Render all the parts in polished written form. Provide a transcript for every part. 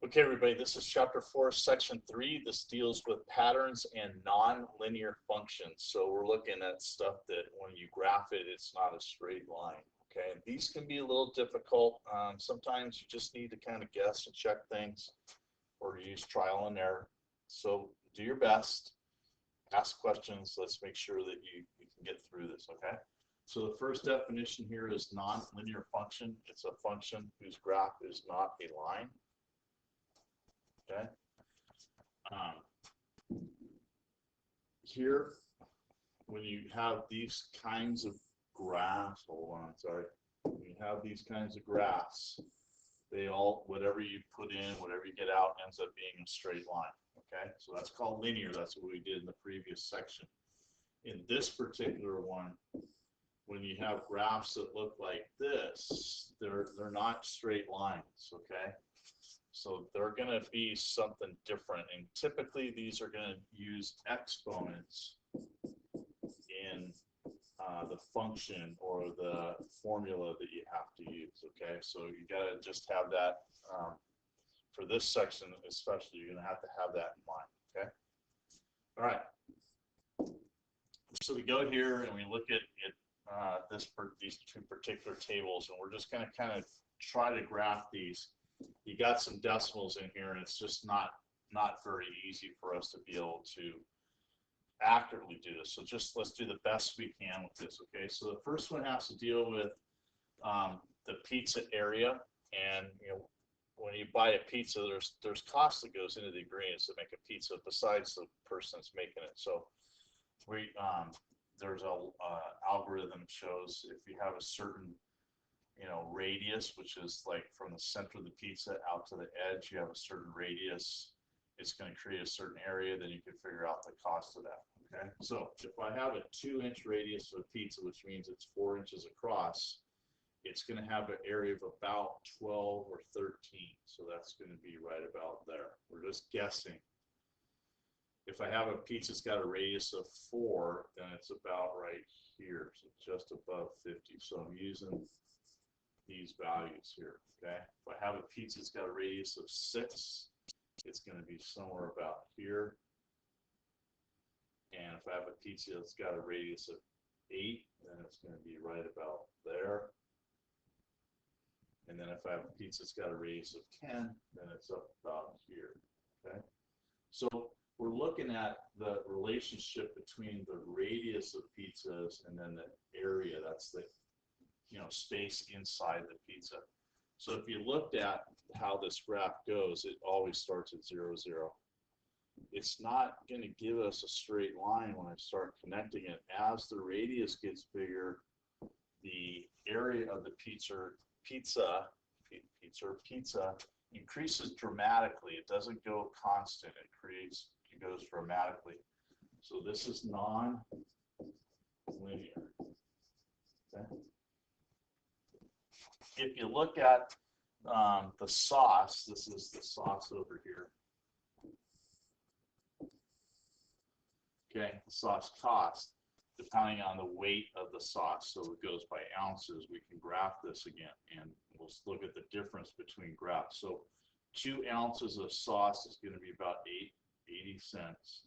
Okay, everybody, this is chapter 4, section 3. This deals with patterns and non-linear functions. So we're looking at stuff that when you graph it, it's not a straight line. Okay, and these can be a little difficult. Sometimes you just need to kind of guess and check things or use trial and error. So do your best, ask questions. Let's make sure that you can get through this, okay? So the first definition here is non-linear function. It's a function whose graph is not a line. Okay. Here, when you have these kinds of graphs, hold on, sorry. When you have these kinds of graphs, they all, whatever you put in, whatever you get out, ends up being a straight line. Okay, so that's called linear. That's what we did in the previous section. In this particular one, when you have graphs that look like this, they're not straight lines. Okay. So they're going to be something different, and typically these are going to use exponents in the function or the formula that you have to use. Okay, so you got to just have that for this section, especially. You're going to have that in mind. Okay, all right. So we go here and we look at these two particular tables, and we're just going to kind of try to graph these. You got some decimals in here, and it's just not very easy for us to be able to accurately do this. So just let's do the best we can with this. Okay, so the first one has to deal with the pizza area, and when you buy a pizza, there's cost that goes into the ingredients that make a pizza besides the person that's making it. So there's a algorithm shows if you have a certain radius, which is like from the center of the pizza out to the edge, you have a certain radius, it's going to create a certain area, then you can figure out the cost of that. Okay, so if I have a 2-inch radius of a pizza, which means it's 4 inches across, it's going to have an area of about 12 or 13. So that's going to be right about there. We're just guessing. If I have a pizza that's got a radius of 4, then it's about right here, so just above 50. So I'm using these values here. Okay, if I have a pizza that's got a radius of 6, it's going to be somewhere about here. And if I have a pizza that's got a radius of 8, then it's going to be right about there. And then if I have a pizza that's got a radius of 10, then it's up about here. Okay, so we're looking at the relationship between the radius of pizzas and then the area. That's the space inside the pizza. So if you looked at how this graph goes, it always starts at 0, 0. It's not going to give us a straight line when I start connecting it. As the radius gets bigger, the area of the pizza increases dramatically. It doesn't go constant. It goes dramatically. So this is non-linear. Okay. If you look at the sauce, this is the sauce over here. Okay, the sauce cost, depending on the weight of the sauce. So it goes by ounces. We can graph this again, and we'll look at the difference between graphs. So 2 ounces of sauce is going to be about 80 cents.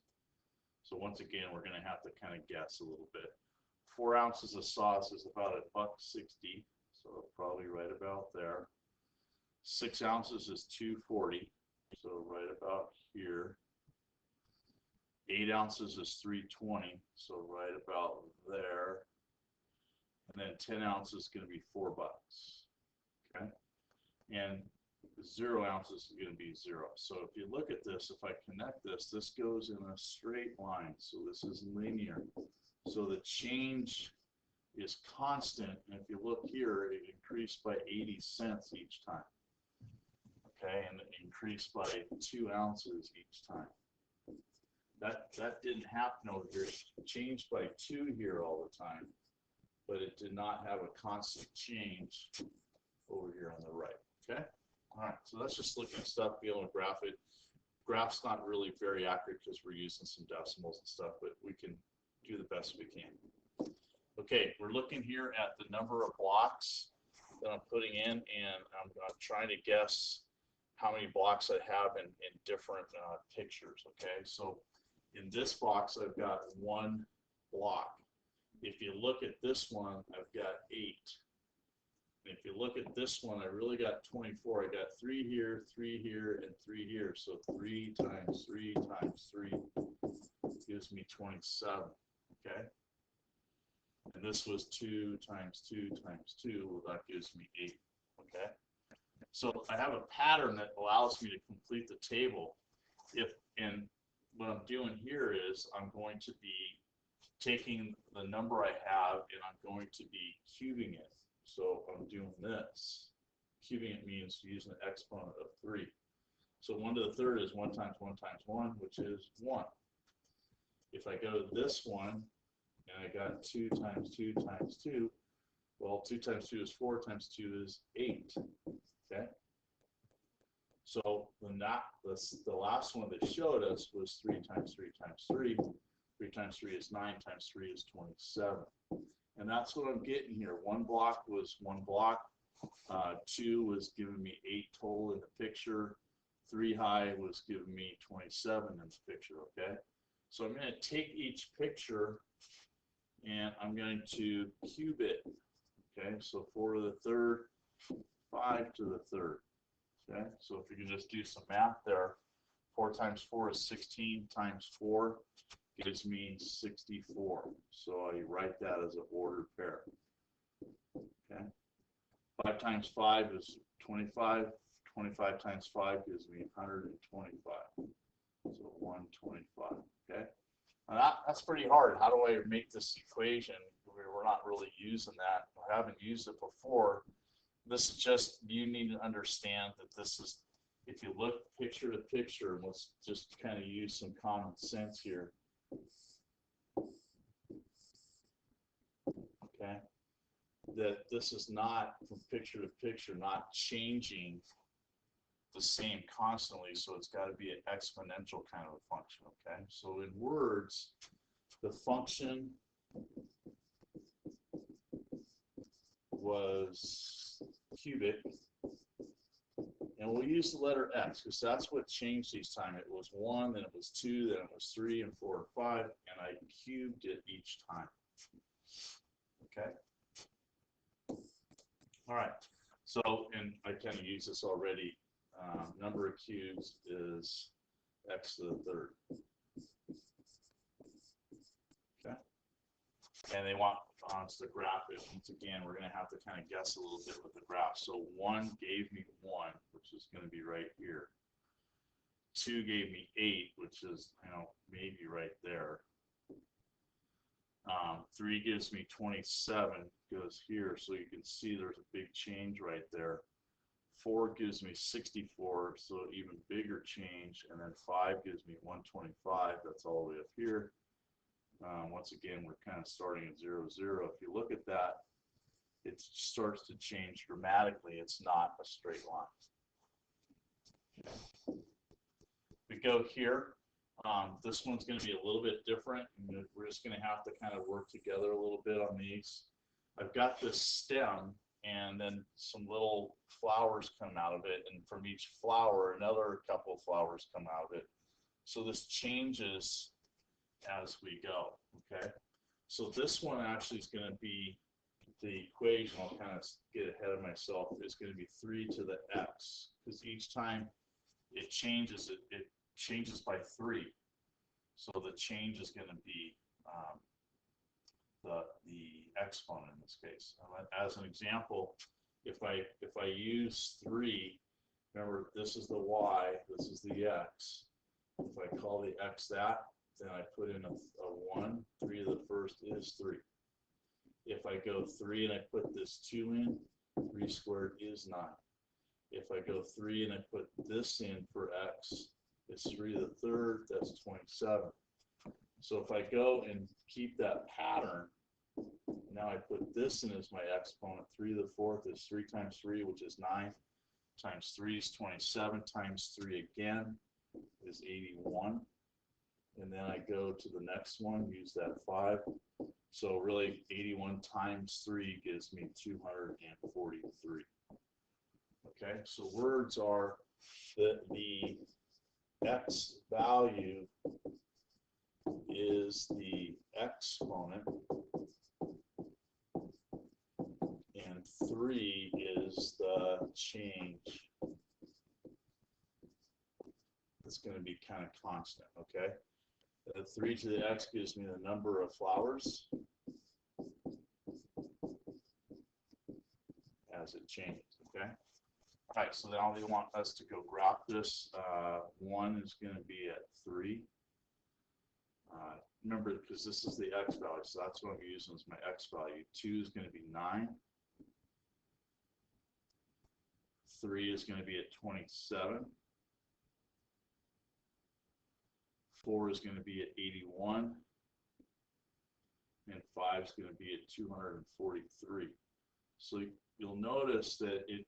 So once again, we're going to have to kind of guess a little bit. 4 ounces of sauce is about $1.60. So probably right about there. 6 ounces is $2.40, so right about here. 8 ounces is $3.20, so right about there. And then 10 ounces is going to be $4. Okay, and 0 ounces is going to be 0. So if you look at this, if I connect this, this goes in a straight line. So this is linear. So the change is constant, and if you look here, it increased by 80 cents each time. Okay, and it increased by 2 ounces each time. That didn't happen over here. It changed by 2 here all the time, but it did not have a constant change over here on the right. Okay, all right. So that's just looking at stuff, be able to graph it. Graph's not really very accurate because we're using some decimals and stuff, but we can do the best we can. Okay, we're looking here at the number of blocks that I'm putting in, and I'm trying to guess how many blocks I have in different pictures, okay? So in this box, I've got one block. If you look at this one, I've got 8. And if you look at this one, I really got 24. I got 3 here, 3 here, and 3 here. So 3 times 3 times 3 gives me 27, okay? And this was 2 times 2 times 2, well, that gives me 8, okay? So I have a pattern that allows me to complete the table. And what I'm doing here is I'm going to be taking the number I have and I'm going to be cubing it. So I'm doing this. Cubing it means using the exponent of 3. So 1 to the third is 1 times 1 times 1, which is 1. If I go to this one, and I got 2 times 2 times 2, well, 2 times 2 is 4 times 2 is 8, okay? So the last one that showed us was 3 times 3 times 3. 3 times 3 is 9 times 3 is 27. And that's what I'm getting here. One block was 1 block. 2 was giving me 8 total in the picture. 3 high was giving me 27 in the picture, okay? So I'm going to take each picture and I'm going to cube it, okay? So 4 to the third, 5 to the third, okay? So if you can just do some math there, 4 times 4 is 16 times 4 gives me 64. So I write that as an ordered pair, okay? 5 times 5 is 25. 25 times 5 gives me 125. So 125, okay? Now that's pretty hard. How do I make this equation? We're not really using that. I haven't used it before. This is just, you need to understand that this is, if you look picture to picture, and let's just kind of use some common sense here. Okay, that this is not from picture to picture, not changing the same constantly, so it's got to be an exponential kind of a function, okay? So in words, the function was cubic, and we'll use the letter x because that's what changed each time. It was 1, then it was 2, then it was 3 and 4 and 5, and I cubed it each time, okay? All right, so, and I kind of used this already. Number of cubes is x to the third. Okay, and they want us to graph it. Once again, we're going to have to kind of guess a little bit with the graph. So 1 gave me 1, which is going to be right here. 2 gave me 8, which is, maybe right there. 3 gives me 27, goes here, so you can see there's a big change right there. 4 gives me 64, so even bigger change, and then 5 gives me 125, that's all the way up here. Once again, we're kind of starting at 0, 0. If you look at that, it starts to change dramatically. It's not a straight line. We go here. This one's going to be a little bit different. We're just going to have to kind of work together a little bit on these. I've got this stem, and then some little flowers come out of it, and from each flower, another couple of flowers come out of it. So this changes as we go, okay? So this one actually is going to be the equation. I'll kind of get ahead of myself. It's going to be 3 to the x, because each time it changes, it changes by 3. So the change is going to be the exponent in this case. As an example, if I use 3, remember this is the y, this is the x. If I call the x that, then I put in a 1. 3 to the first is 3. If I go 3 and I put this 2 in, 3 squared is 9. If I go 3 and I put this in for x, it's 3 to the third, that's 27. So if I go and keep that pattern, now I put this in as my exponent. 3 to the fourth is 3 times 3, which is 9, times 3 is 27, times 3 again is 81. And then I go to the next one, use that 5. So really 81 times 3 gives me 243. Okay, so words are the x value is the exponent, and 3 is the change. It's going to be kind of constant, okay? 3 to the x gives me the number of flowers as it changes, okay? All right, so now they want us to go graph this. 1 is going to be at 3. Remember, because this is the x value, so that's what I'm using as my x value. 2 is going to be 9. 3 is going to be at 27. 4 is going to be at 81. And 5 is going to be at 243. So you'll notice that it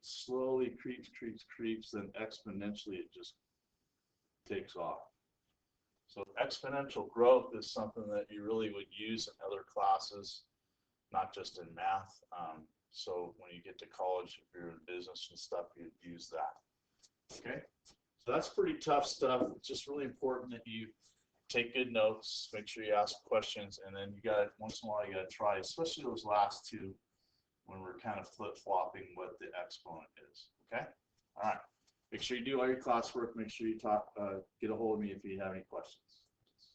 slowly creeps, then exponentially it just takes off. So exponential growth is something that you really would use in other classes, not just in math. So when you get to college, if you're in business and stuff, you'd use that. Okay, so that's pretty tough stuff. It's just really important that you take good notes, make sure you ask questions, and then you got once in a while you got to try, especially those last two, when we're kind of flip-flopping what the exponent is. Okay, all right. Make sure you do all your classwork. Make sure you get a hold of me if you have any questions.